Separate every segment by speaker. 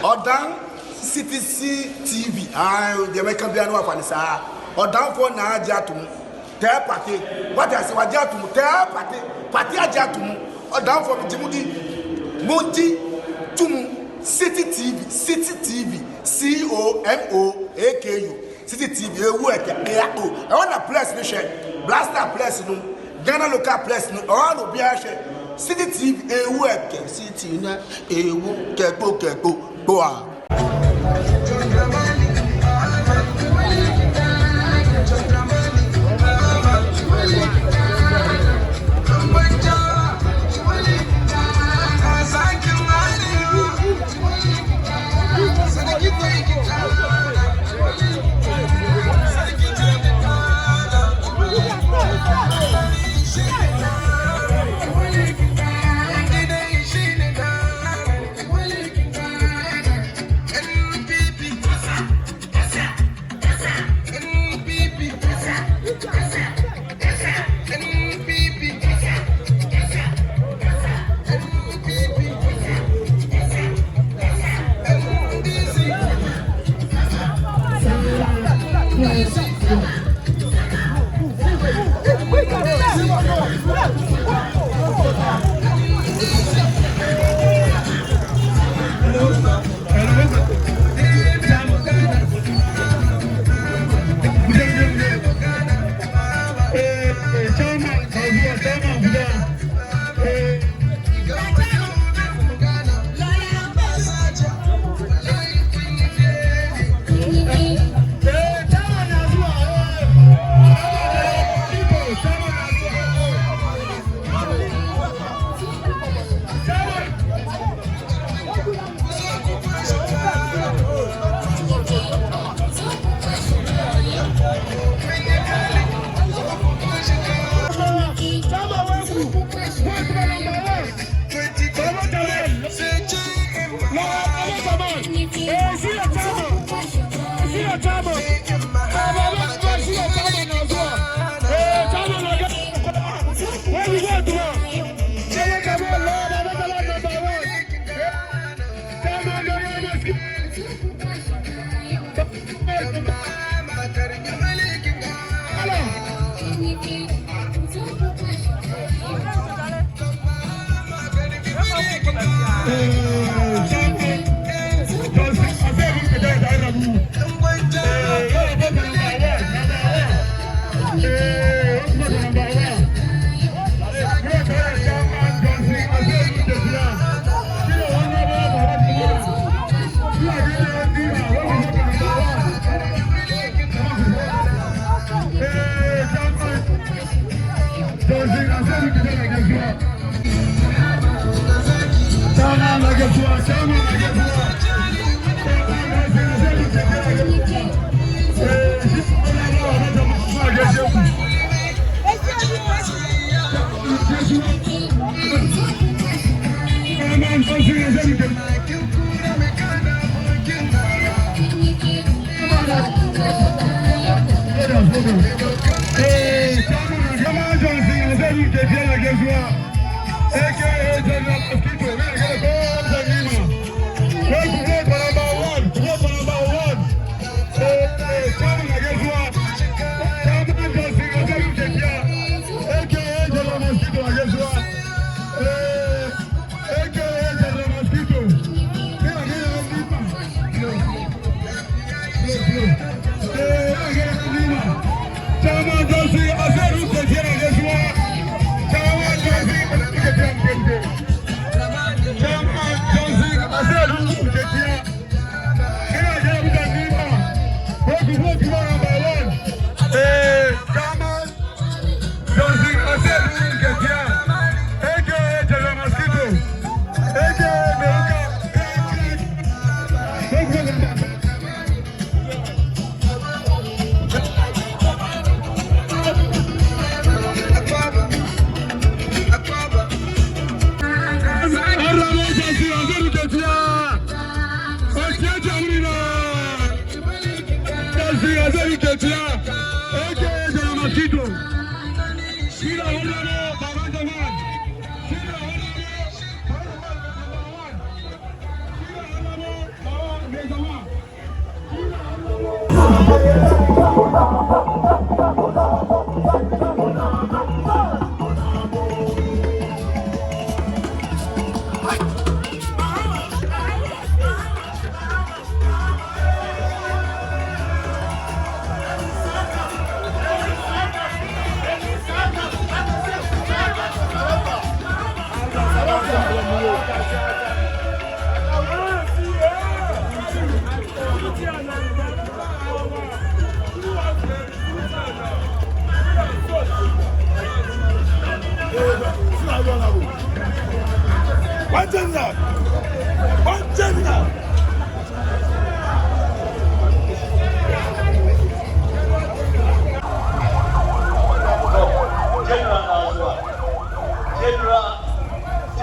Speaker 1: Odan CTC TV. The American Biano of Anissa. Odan for Najatum. Tell party. What I say, Wajatum. Tell party. Party Ajatum. Odan for Jimudi. Monty Tum. City TV. City TV. COMOAKU. City TV. I want a place. Blaster place. Ghana local place. All will be a City TV. City na. Keko. Boa.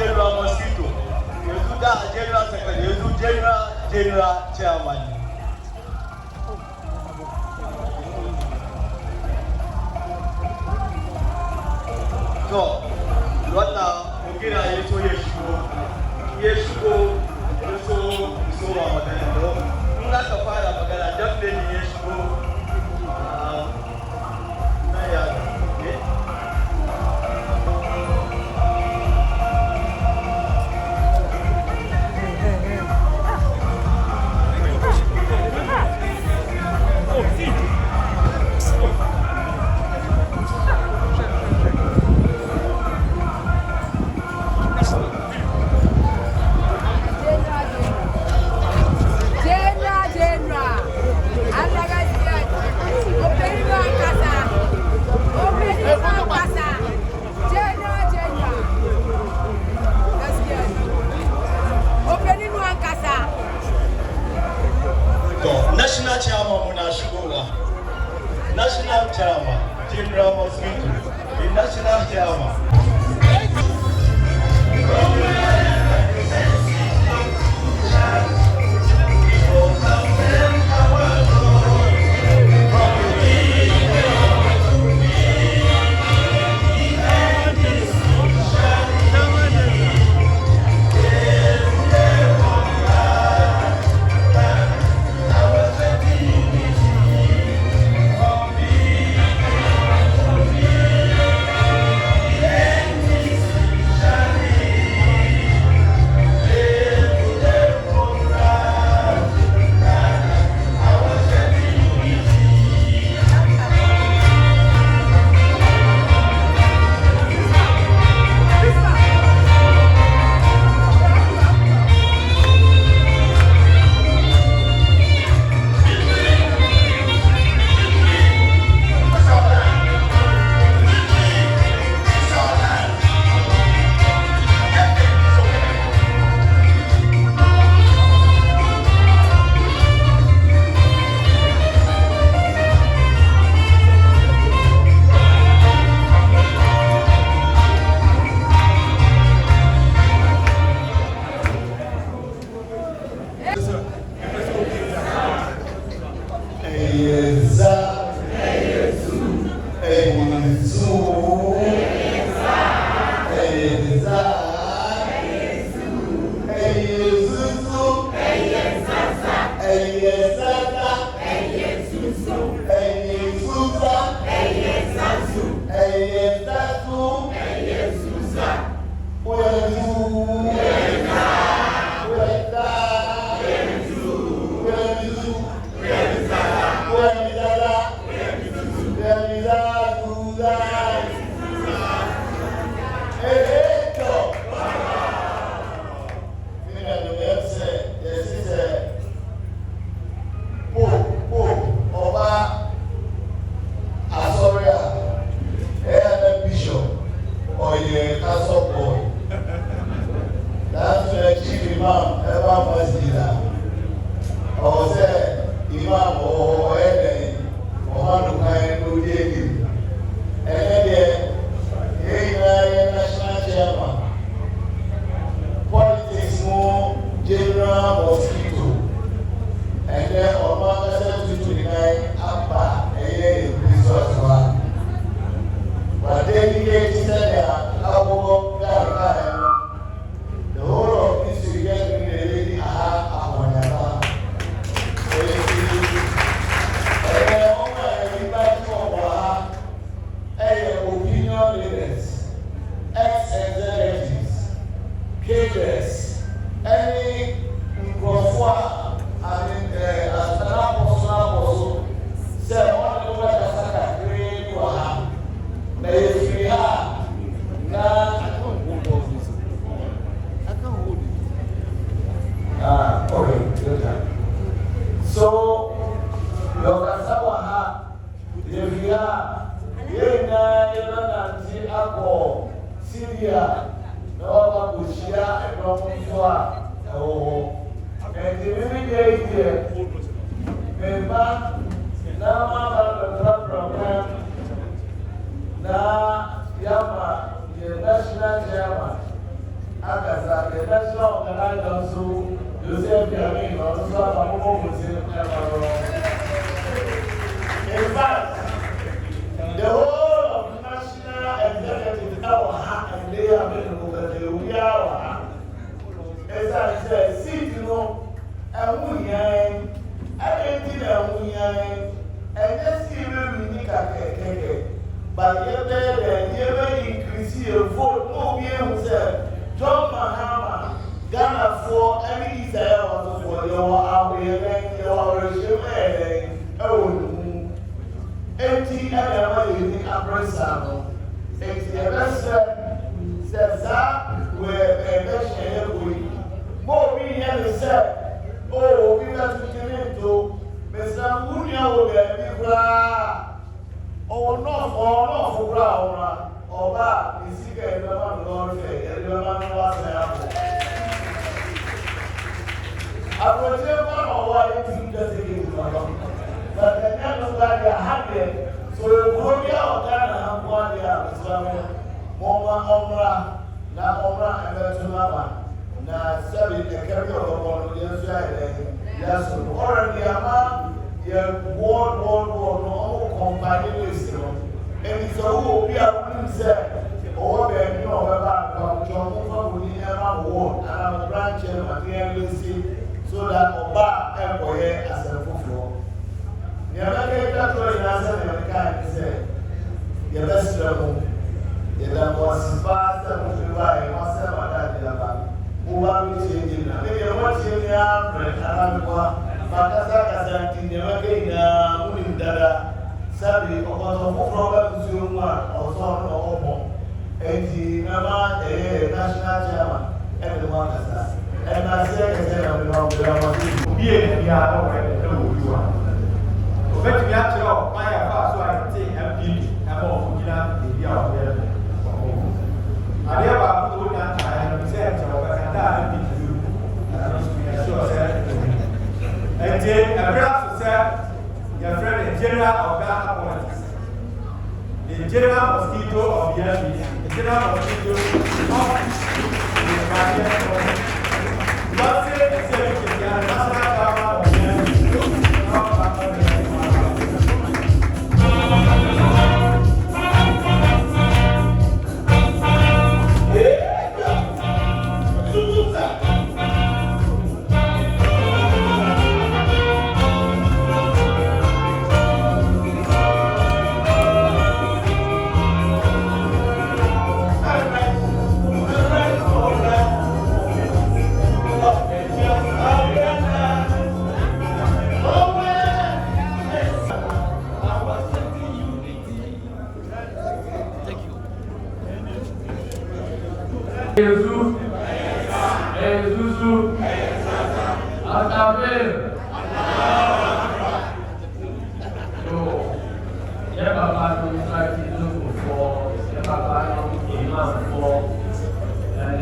Speaker 2: General Mosquito, General Secretary, General Chairman. So, wannan mukira ya so ya shigo so ba magana do in za ka fara magana dan da ya shigo na ya National Chairman Munashigola, National Chairman, General Mosquito, the National Chairman.
Speaker 3: 3 days here. Member, now I'm program. Now, Yama, the national chairman. Agasa, the national organizer, so you say, I mean, also, I'm in fact, the whole of the national executive, our and they have been over the we are. As I said, see, you know, and we ain't, everything and we ain't, and just see we need a but you better increase your vote. No, we who said, John Mahama, Ghana for any Israel for your regime, empty everybody Abrasano. It's the best says that we're a best more we have said, oh, we have to get into Mr. Munia will be oh, no, for Brown, or that is he getting the one Lord say, and the man was there. I will tell one or why you just take it but the end of that, you're happy. So you go out there and have one year. Moma Omra, na Omra, and then Tunama. Na Sabi, the carrier of one, yes, already a man, you're no company list. And it's a who we are said, or you know about John Mofa, we never won, and I'm a branch of materialistic so that Oba employer as a full. You never get that way in answer to the kind of say, your best level. You have was fast and buy, what's about that? Who are we changing? Maybe what's in the average, and I'm going, but as I said, never get moving that. Sabi, or problems you want, or son or home. And the national chairman, everyone has that. And I said, I'm going to be a young but we have to go. My house, so I take MPP, I'm all for the out there. I never put that time and said, I can't do. And then a brother said, your friend, the general of Ghana politics. The general mosquito of the enemy, the general mosquito of the market. Not say the same, the national government of the enemy.
Speaker 4: Jesus, Jesus, Amen. So, yeah, Papa, don't try to look for, yeah, Papa, don't for, and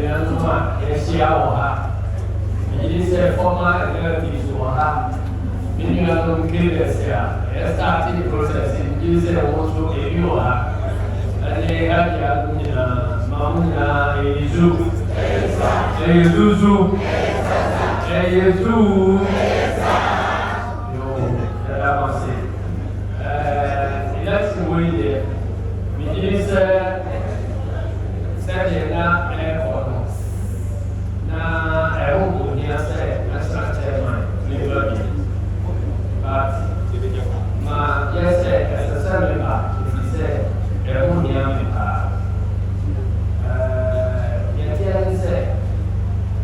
Speaker 4: you know, yes, yeah, it is a former relative to her. Meaning, I don't kill us here. Starting processing is also a new her. And they have your Mamma, Jesus, Jesus, Jesus, let's go in there. We is studying that airport. Now, I hope you say, national chairman, liberty. But, yes, as a senator, if you say,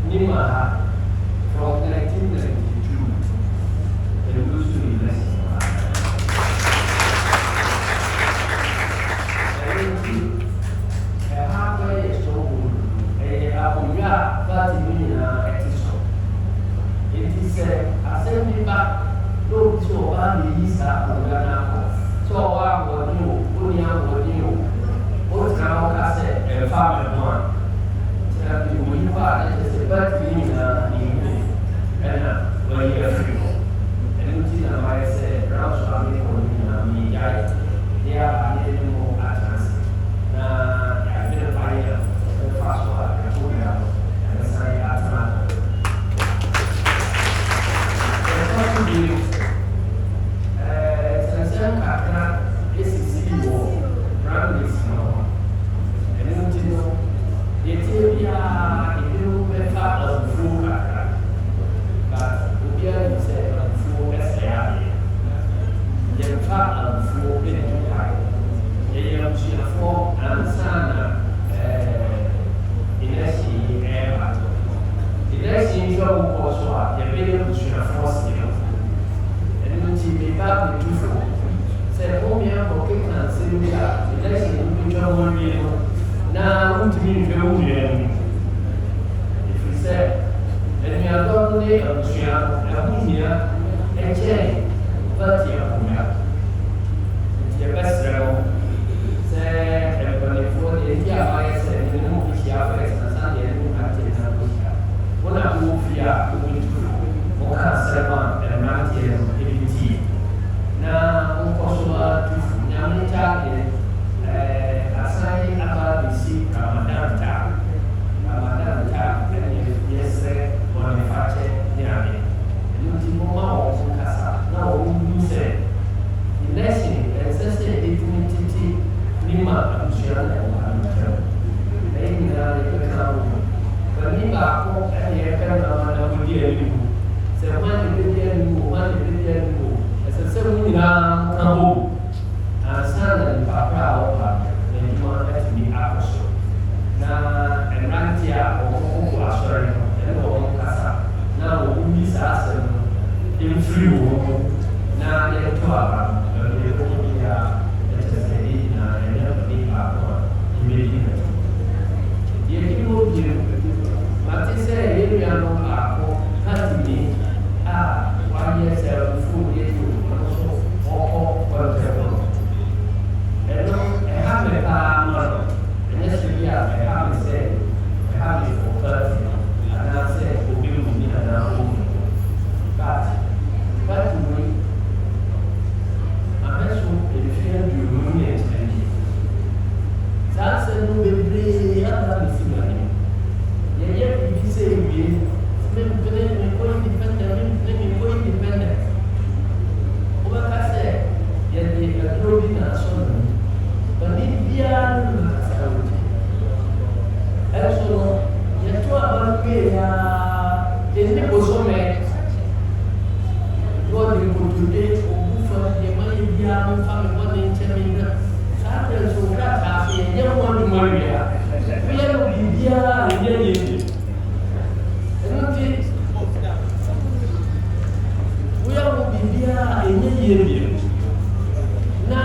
Speaker 4: Nima from 1992, they used to be less. A halfway is so good. A Abuja 30 million extra. It is a assembly back, look to all the East Africa. So, I will do, Unia will do. What's now, I said, a family one. We are just about to il y avait une sur la France. Elle nous dit, mais pas de tout faux. C'est combien pour quelqu'un, c'est le cas. Et là, c'est une picture de lui. N'a pas de vie, je vais vous dire. Il faisait. Elle lui a donné un chien, la bouille, et tiens, va tirer pour moi. Il n'y a pas de raison. C'est le bon effort, et il y a pas de raison, il y a pas de raison, il y a on a beaucoup de on a seulement la matière évolutive. Na on conçoit tout, na on t'a assigné à part ici Ramadan ta, yes, on est fâché, niami. Nous disons comment on fait ça. Na on nous sait. Il laisse c'est définitivement lima monsieur na on a mais il a les cas Kami aku akan nama dia dulu. Semua dia dulu, mana dia dulu. Sesemua kamu. Asal dari papa apa, yang cuma di atas. Na emantia orang asal yang orang kasar. Na orang bisa asal influence. Na yang tua dia dia jadi na yang di apa ini. Dia kilo dia Mati saya ini yang aku hati wajah saya full itu masuk pokok berjauh. Lalu kami tamat, ini sedia kami saya fokus ada saya hobi ini ada hobi. But we, apa sih efisien dunia ini? Saya selalu beri ada di sini. Il y a des visées, même indépendant. On va passer, il y a des coordinations. On est bien elles sont, il y a toi qui est au sommet. Toi, tu peux te dire, au bout, il y a bien une femme, une termine. Ça, elles sont là, ça fait il y a moins de moyens. Il y a le bien, il y a des na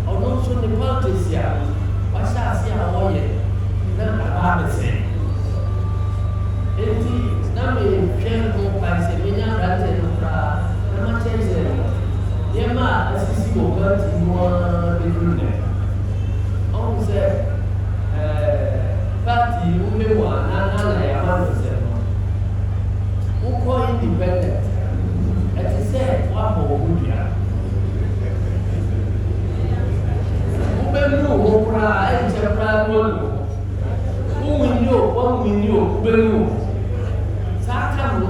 Speaker 4: ọdún nso ní politics a wáṣẹ ase a wọ́yẹ na àbá abẹsẹ eti na mi hwẹ ho paṣẹ mi nya abirante no koraa na ma kyerɛkyerɛ no nneɛma a asisi wɔ party mu beduru nɛ ɔmo sɛ party mu memu a nana na yɛ ama no sɛ no wokɔ independent ɛte sɛ wabɔ wo ho dua wobɛnu wo koraa ɛnkyɛ koraa no ɔnu wowinni o wobɛnu saa ka no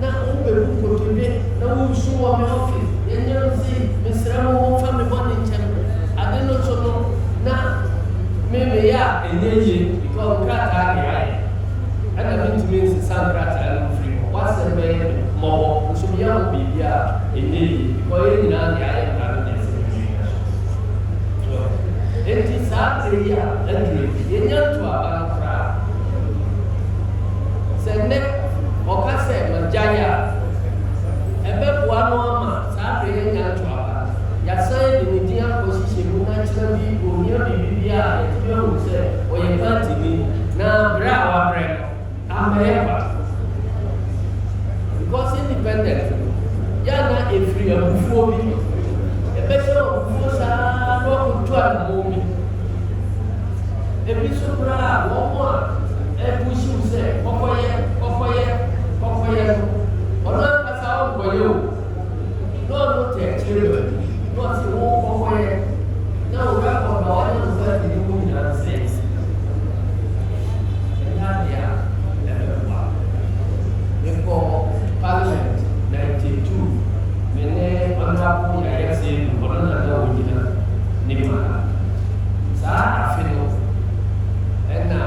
Speaker 4: na wobɛbu kotodwe na wosu wɔ me office yɛnyɛ no si mesrɛ mo wɔmfa me bɔne nkyɛm ade no so no na memeyɛ a ɛnyɛ yie because nkrataa de ayɛ ɛna mentumi nsesa nkrataa no mfiri hɔ wasɛ bɛyɛ mmɔbɔ nso meyɛ ho biribi a ɛnyɛ yie because yɛ nyinaa de ayɛ nkado de ɛsɛ enti saa tere yi a ɛdure yɛnyɛ nto aba no koraa sɛ nnɛ ɔka sɛ magyae a ɛbɛboa no ama saa tere yɛnya nto aba yɛasan de ne din akɔhyehyɛ mu na kyerɛ bi ohia biribi a yɛtumi ahu sɛ ɔyɛ partini na berɛ a wabrɛ no amɛyɛ ba because independent yɛana ɛfiri abufuo bi ɛbɛhyɛ abufuo saa na ɔkoto anamɔ bi ebi so koraa wɔn a ɛbuhyiw sɛ kɔkɔyɛ no ɔno ankasa ɔnkɔyɛ o na ɔno tɛ akyire baabi na ɔte wo kɔkɔyɛ na ɔwura kɔba ɔne no sɛ de ne mu nyinaa sɛ ɛyɛ ade a ɛbɛboa mekɔ parliament 92 mene ɔnabo yɛayɛ sɛ ɔno na na ɔgyina ne ma saa afe no ɛna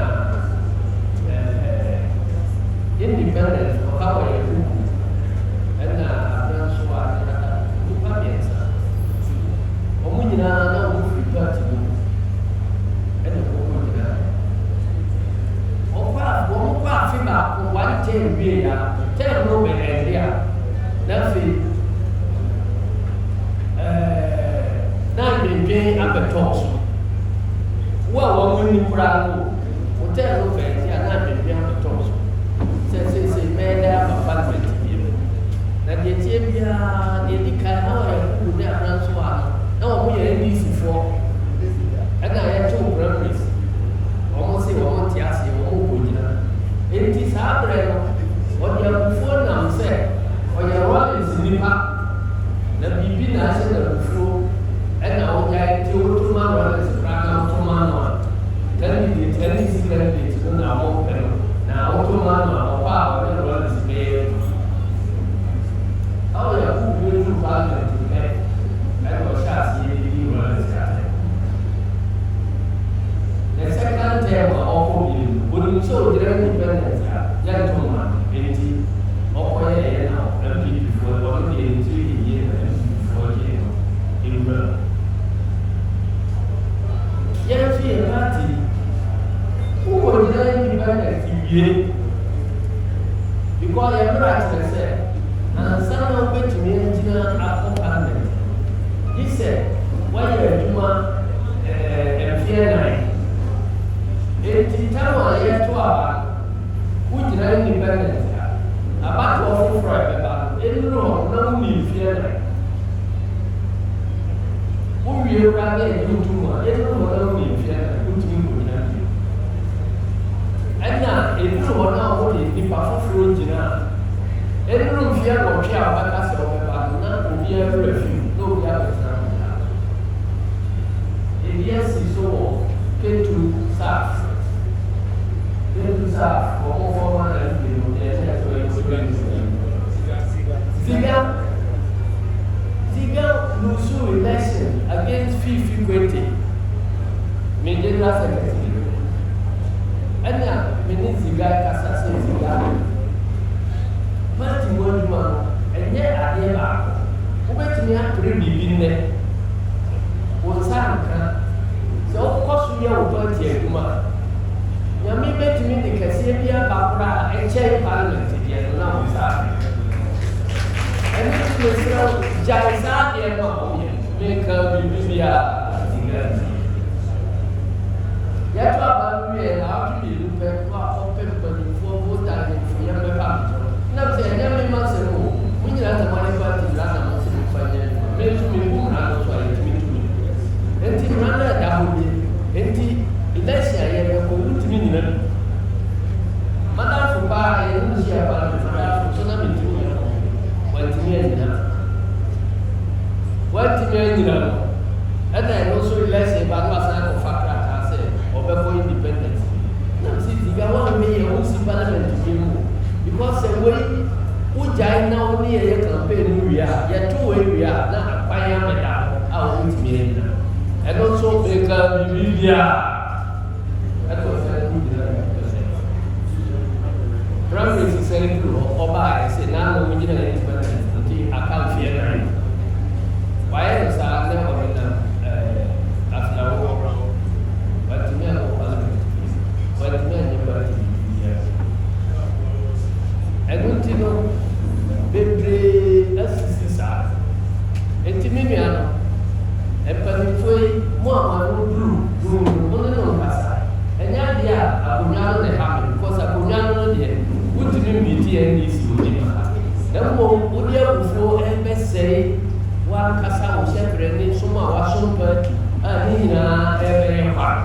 Speaker 4: Nafi, now the pain up a toss. Well, when you crowd, hotel of it, and not the pain up a toss. Says it's a man up a family. That the Tibia, the Canal, who never runs one. No, we are easy for. And I had 2 brothers. Almost a woman, Tiasi, or it is hard. What you have before now said, or your role is in the park. The people national before, and now they are 2 man, program 2 man. Tell me the tennis candidates on our open. Now 2 man or power, and role is made. How you have beautiful parliament to make, and was asked you was the second term of you wouldn't show the independence, young man. Okoye now, MP before 1 year, 3 years, before in Rome. Yes, we are party. Who would independence you? Because I never actually said, and some of which me engineer accompaniment. He said, why you are Juma and Fianai? It's time yet to our who did independence. About to offer Friday, in Rome, no need fear. Who will rather do too much? In Rome, no need fear, put me with you. And now, in Rome, now only the powerful Gina. In Rome, fear or care about us over, but none will be a refuge, no gather time. If yes, is so, get to South. Get to South, or more formal and you. Ziga lose election against Fifi Kwete. Major Secretary. And now, many Ziga assassin Ziga. Martin Wondman, and yet I never. Who bet me up to be in there? Was Sanka. So, of course, we are going to take one. Yami bet me the Casabia Barbara and Chair Parliament. And it was Jaisa and make a Bibia. Yet, we are out to be open for both times for younger family. Now, say, every month ago, we had the money party in Lana, made to me, who ran to me. And he ran down, and he, Elesia, I have a minute. Madame Fuba and Lucia Madame Tsunami to me. What and then also less about Masako Fakra, I say, or before independence. Now, see, the Gawan may also parliament to you because the way who died now near a campaign we are, yet 2 way we are, not a fire our meeting. And also make a Biblia. That was a good. Primary is saying, or by, I say, now we didn't independence until I can't fear. Why is I never in after war? But to me, I don't but to me, I never I don't know, baby, that's the side. And to me, and Panifui, more blue, only on Passa. And yet, I would not have because I would not know yet. Would you meet the NDC? Then, would you before ever say, one Casa was separated, some was so bad, and Nina every heart.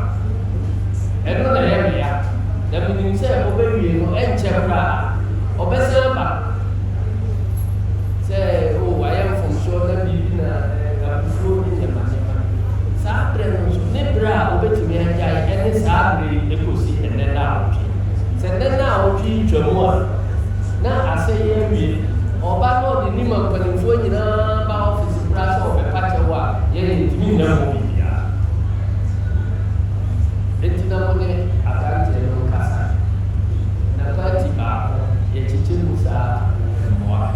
Speaker 4: And not the area. The meaning said, obey you, and Chapra, or better, say, oh, I am from Shoulder, before in the Massive. Saturday, Nebra, obey to me, and it's hardly the pussy and then out. Send them now, G. Jamor. Now I say, we or battle the name of California, about his brass of a patch of what, yet it's me no media. It's no money, I can't tell you, Casa. Napati Bar, yet it's in more.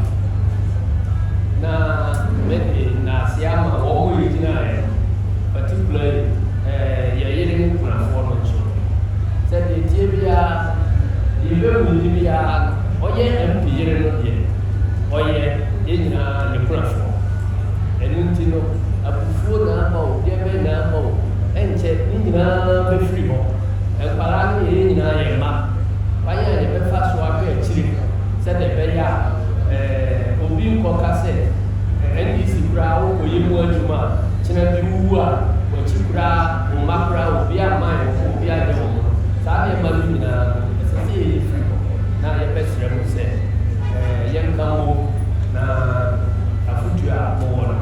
Speaker 4: Now, maybe Nasiama or original, particularly your hearing performance. Said the Tibia, the Libya, or yet MP, or yet in kɔkasɛ ndc koraa wokɔyɛ mu adwuma kyena bi wuwu a wɔakyi koraa wo mma koraa obi ama obi agye wo mo saa nneɛma no nyinaa ɛsɛ sɛ yɛyɛ firi hɔ na yɛbɛsrɛ mo sɛ yɛnka mo na afotu a mowɔ no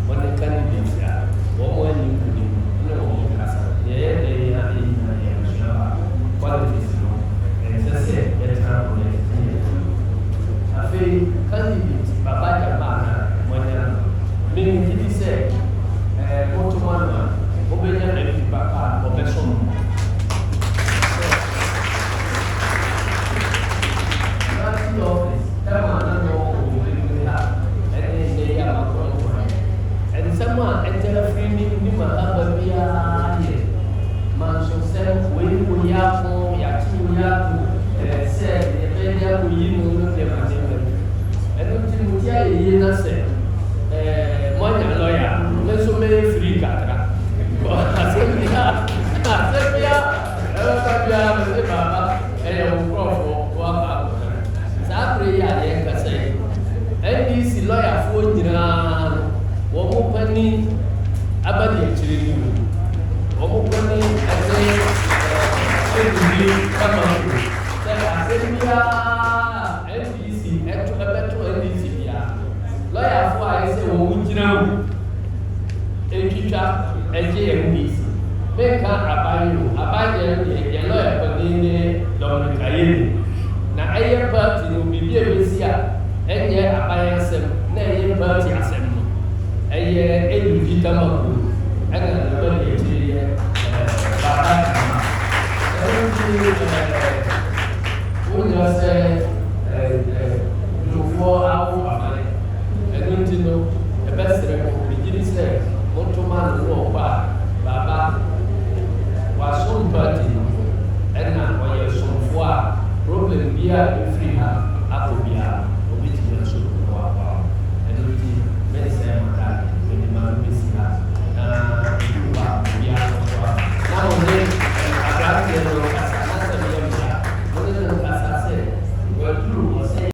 Speaker 4: wɔne candidate a wɔn ani nkunim ne wɔn kasa yɛyɛ dɛ yɛ a yɛnyina yɛnsua a politics no ɛsɛ sɛ yɛtena hɔ na yɛyɛ afei candidate baba gyama na wɔnya no menegye di sɛ motoma no a wobɛnya afi papa a wɔbɛsom no party office ɛma na no wɔbɛdwene ha ɛne ɛyɛ yɛ amakorɔnkorɔ ɛnsɛm a ɛntɛra firi ne ma aba biara yɛ manso sɛ wei woyi ako yɛakye woyi ako sɛ yɛbɛyɛ akɔyi no no dɛmadɛma ɛno nti no ti ayɛ yie na sɛ moanya lɔya me nso mɛyɛ firi kakra asɛm bia ɛbɛka biara mɛsɛ baba ɛyɛ wo nkurɔfoɔ wɔaba saa berɛ yi a yɛnkasa yi ndc lɔyafoɔ nyinaa no wɔn mo pani aba de akyire no mu wɔn mo pani ɛsɛ ɛdidi kama sɛ asɛm biara ndc ɛbɛto ndc biara lɔyafoɔ a ɛsɛ wɔn gyina mu ɛtwitwa ɛgye ndc menka aban no aban yɛ lɔya pani ne Dominic Ayeni na ɛyɛ party no biribi a bɛsi a ɛnyɛ aban asɛm na ɛyɛ party asɛm no ɛyɛ ɛlugi tamako ɛna ɛbɛ de akyire yɛ baba kama ɛno nti wonyɛ sɛ